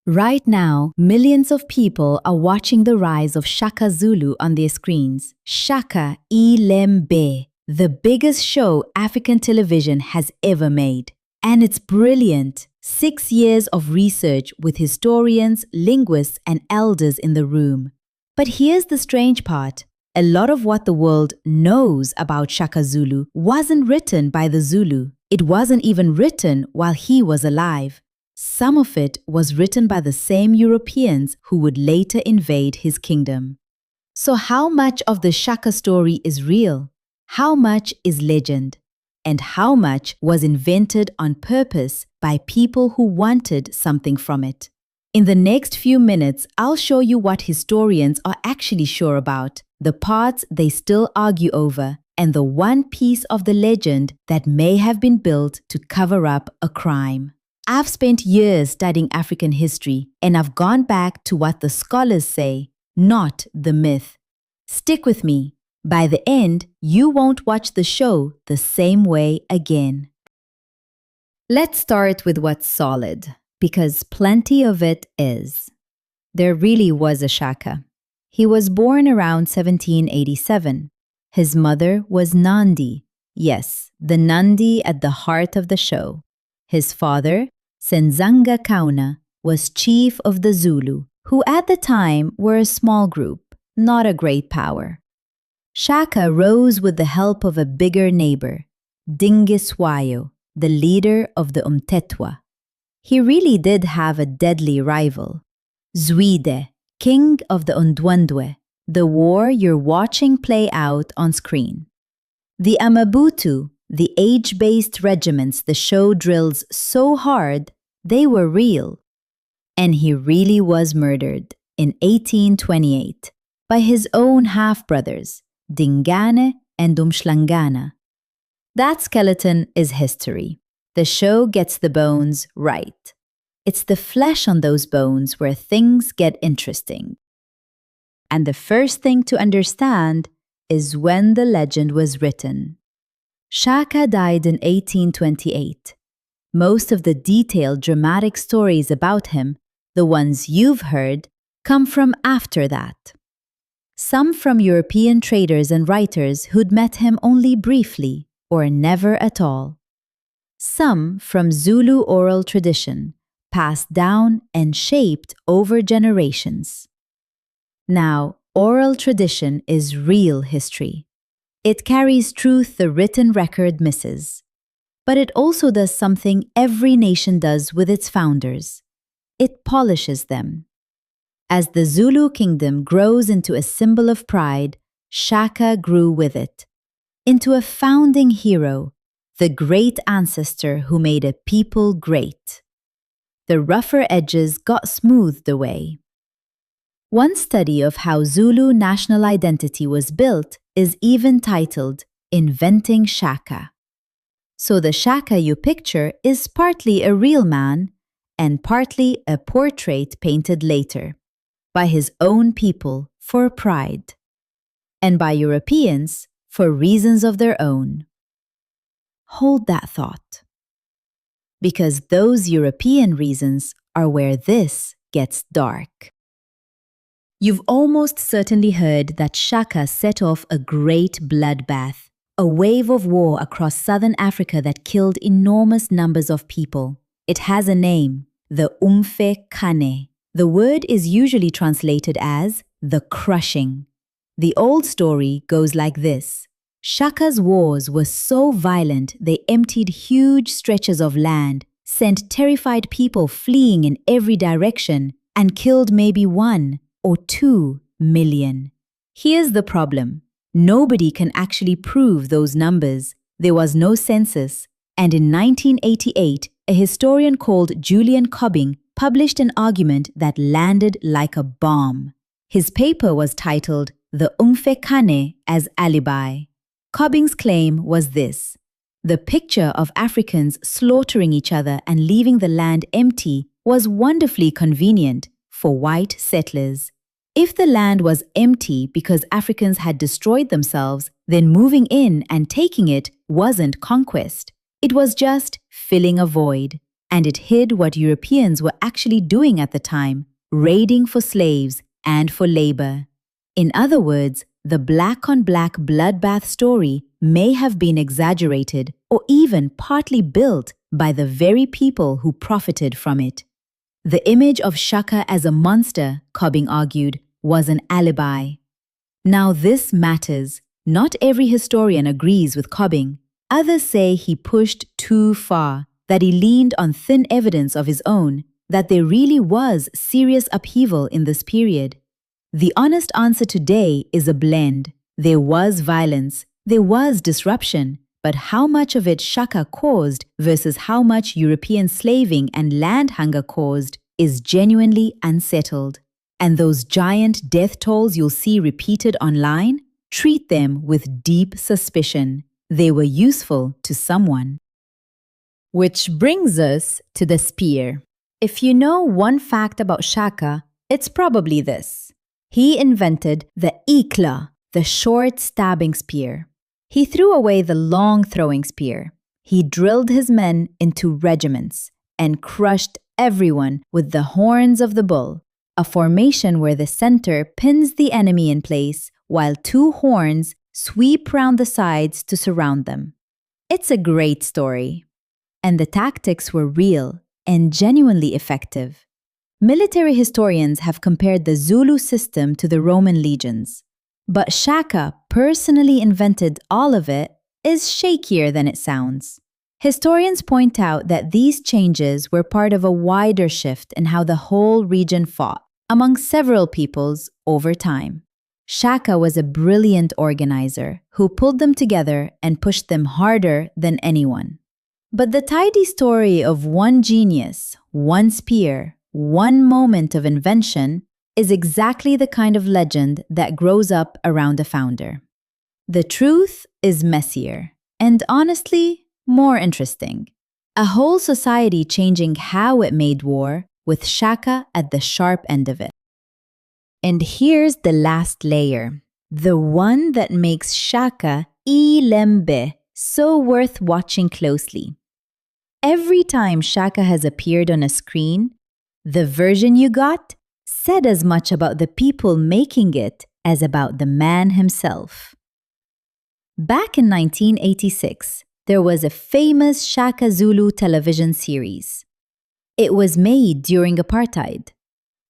Right now, millions of people are watching the rise of Shaka Zulu on their screens. Shaka iLembe, the biggest show African television has ever made. And it's brilliant. 6 years of research with historians, linguists, and elders in the room. But here's the strange part. A lot of what the world knows about Shaka Zulu wasn't written by the Zulu. It wasn't even written while he was alive. Some of it was written by the same Europeans who would later invade his kingdom. So how much of the Shaka story is real? How much is legend? And how much was invented on purpose by people who wanted something from it? In the next few minutes, I'll show you what historians are actually sure about, the parts they still argue over, and the one piece of the legend that may have been built to cover up a crime. I've spent years studying African history, and I've gone back to what the scholars say, not the myth. Stick with me. By the end, you won't watch the show the same way again. Let's start with what's solid, because plenty of it is. There really was a Shaka. He was born around 1787. His mother was Nandi. Yes, the Nandi at the heart of the show. His father, Senzanga Kauna, was chief of the Zulu, who at the time were a small group, not a great power. Shaka rose with the help of a bigger neighbor, Dingiswayo, the leader of the Umtetwa. He really did have a deadly rival, Zwide, king of the Undwandwe, the war you're watching play out on screen. The Amabutu, the age-based regiments the show drills so hard, they were real. And he really was murdered in 1828 by his own half-brothers, Dingane and Umhlangana. That skeleton is history. The show gets the bones right. It's the flesh on those bones where things get interesting. And the first thing to understand is when the legend was written. Shaka died in 1828. Most of the detailed dramatic stories about him, the ones you've heard, come from after that. Some from European traders and writers who'd met him only briefly or never at all. Some from Zulu oral tradition, passed down and shaped over generations. Now, oral tradition is real history. It carries truth the written record misses. But it also does something every nation does with its founders. It polishes them. As the Zulu kingdom grows into a symbol of pride, Shaka grew with it. Into a founding hero, the great ancestor who made a people great. The rougher edges got smoothed away. One study of how Zulu national identity was built is even titled Inventing Shaka. So the Shaka you picture is partly a real man and partly a portrait painted later by his own people for pride and by Europeans for reasons of their own. Hold that thought. Because those European reasons are where this gets dark. You've almost certainly heard that Shaka set off a great bloodbath, a wave of war across southern Africa that killed enormous numbers of people. It has a name, the Mfecane. The word is usually translated as the crushing. The old story goes like this. Shaka's wars were so violent they emptied huge stretches of land, sent terrified people fleeing in every direction, and killed maybe 1 or 2 million. Here's the problem. Nobody can actually prove those numbers. There was no census, and in 1988, a historian called Julian Cobbing published an argument that landed like a bomb. His paper was titled The Mfecane as Alibi. Cobbing's claim was this: the picture of Africans slaughtering each other and leaving the land empty was wonderfully convenient for white settlers. If the land was empty because Africans had destroyed themselves, then moving in and taking it wasn't conquest. It was just filling a void. and it hid what Europeans were actually doing at the time, raiding for slaves and for labor. In other words, the black-on-black bloodbath story may have been exaggerated or even partly built by the very people who profited from it. The image of Shaka as a monster, Cobbing argued, was an alibi. Now this matters. Not every historian agrees with Cobbing. Others say he pushed too far, that he leaned on thin evidence of his own, that there really was serious upheaval in this period. The honest answer today is a blend. There was violence, there was disruption, but how much of it Shaka caused versus how much European slaving and land hunger caused is genuinely unsettled. And those giant death tolls you'll see repeated online, treat them with deep suspicion. They were useful to someone. Which brings us to the spear. If you know one fact about Shaka, it's probably this. He invented the ikla, the short stabbing spear. He threw away the long throwing spear. He drilled his men into regiments and crushed everyone with the horns of the bull, a formation where the center pins the enemy in place while two horns sweep round the sides to surround them. It's a great story. And the tactics were real and genuinely effective. Military historians have compared the Zulu system to the Roman legions. But Shaka personally invented all of it is shakier than it sounds. Historians point out that these changes were part of a wider shift in how the whole region fought, among several peoples, over time. Shaka was a brilliant organizer who pulled them together and pushed them harder than anyone. But the tidy story of one genius, one spear, one moment of invention is exactly the kind of legend that grows up around a founder. The truth is messier and, honestly, more interesting. A whole society changing how it made war, with Shaka at the sharp end of it. And here's the last layer, the one that makes Shaka iLembe so worth watching closely. Every time Shaka has appeared on a screen, the version you got said as much about the people making it as about the man himself. Back in 1986, there was a famous Shaka Zulu television series. It was made during apartheid,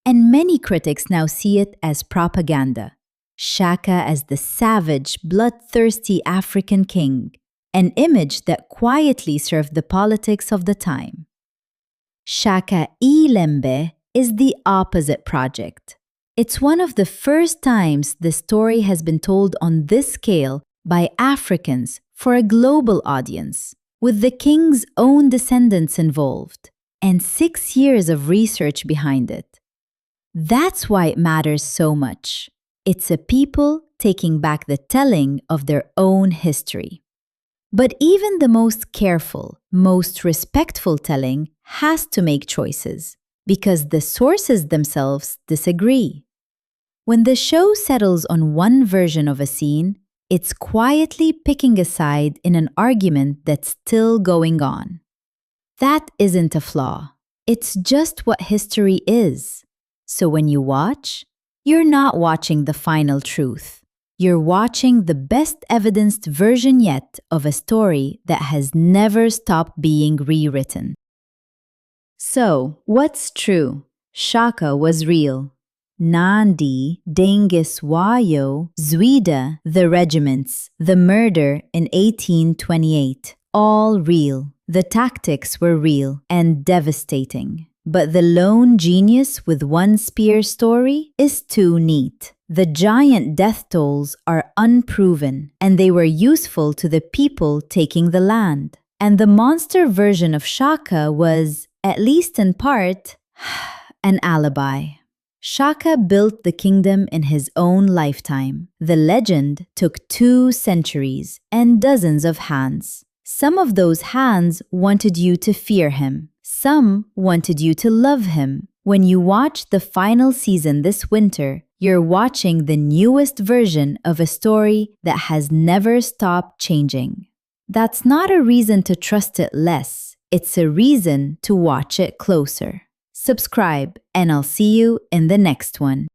and many critics now see it as propaganda. Shaka as the savage, bloodthirsty African king, an image that quietly served the politics of the time. Shaka iLembe is the opposite project. It's one of the first times the story has been told on this scale by Africans for a global audience, with the king's own descendants involved, and 6 years of research behind it. That's why it matters so much. It's a people taking back the telling of their own history. But even the most careful, most respectful telling has to make choices, because the sources themselves disagree. When the show settles on one version of a scene, it's quietly picking a side in an argument that's still going on. That isn't a flaw. It's just what history is. So when you watch, you're not watching the final truth. You're watching the best evidenced version yet of a story that has never stopped being rewritten. So, what's true? Shaka was real. Nandi, Dengiswayo, Zwida, the regiments, the murder in 1828, all real. The tactics were real and devastating. But the lone genius with one spear story is too neat. The giant death tolls are unproven, and they were useful to the people taking the land. And the monster version of Shaka was, at least in part, an alibi. Shaka built the kingdom in his own lifetime. The legend took 2 centuries and dozens of hands. Some of those hands wanted you to fear him. Some wanted you to love him. When you watch the final season this winter, you're watching the newest version of a story that has never stopped changing. That's not a reason to trust it less. It's a reason to watch it closer. Subscribe, and I'll see you in the next one.